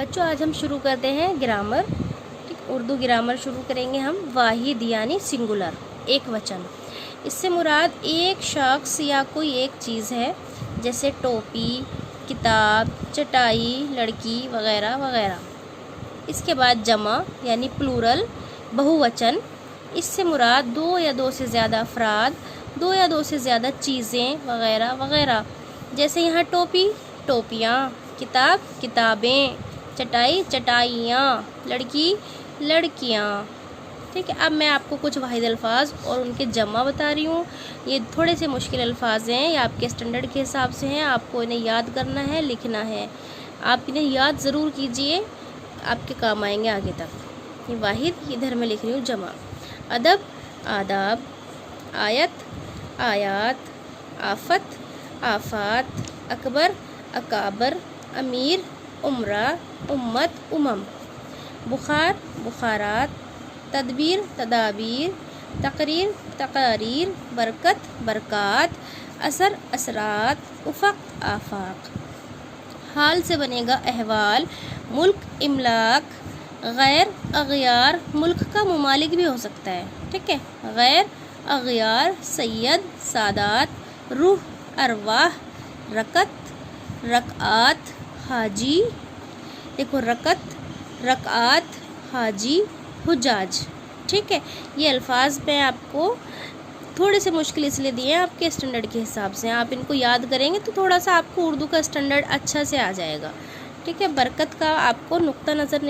بچوں آج ہم شروع کرتے ہیں گرامر. ٹھیک، اردو گرامر شروع کریں گے ہم. واحد یعنی سنگولر، ایک وچن. اس سے مراد ایک شخص یا کوئی ایک چیز ہے، جیسے ٹوپی، کتاب، چٹائی، لڑکی وغیرہ وغیرہ. اس کے بعد جمع یعنی پلورل، بہو وچن. اس سے مراد دو یا دو سے زیادہ افراد، دو یا دو سے زیادہ چیزیں وغیرہ وغیرہ. جیسے یہاں ٹوپی، ٹوپیاں، کتاب، کتابیں، چٹائی، چٹائیاں، لڑکی، لڑکیاں. ٹھیک ہے، اب میں آپ کو کچھ واحد الفاظ اور ان کے جمع بتا رہی ہوں. یہ تھوڑے سے مشکل الفاظ ہیں، یہ آپ کے اسٹینڈرڈ کے حساب سے ہیں. آپ کو انہیں یاد کرنا ہے، لکھنا ہے. آپ انہیں یاد ضرور کیجئے، آپ کے کام آئیں گے آگے تک. یہ واحد، ادھر میں لکھ رہی ہوں جمع. ادب، آداب. آیت، آیات. آفت، آفات. اکبر، اکابر. امیر، امرا، امت، امم. بخار، بخارات. تدبیر، تدابیر. تقریر، تقاریر. برکت، برکات. اثر، اثرات. افق، آفاق. حال سے بنے گا احوال. ملک، املاک. غیر، اغیار. ملک کا ممالک بھی ہو سکتا ہے. ٹھیک ہے، غیر، اغیار. سید، سادات. روح، ارواح. رکعت، رکعات. حاجی، دیکھو رکعت، رکعات، حاجی، حجاج. ٹھیک ہے، یہ الفاظ میں آپ کو تھوڑے سے مشکل اس لیے دیے ہیں آپ کے اسٹینڈرڈ کے حساب سے. آپ ان کو یاد کریں گے تو تھوڑا سا آپ کو اردو کا اسٹینڈرڈ اچھا سے آ جائے گا. ٹھیک ہے، برکت کا آپ کو نقطہ نظر نہیں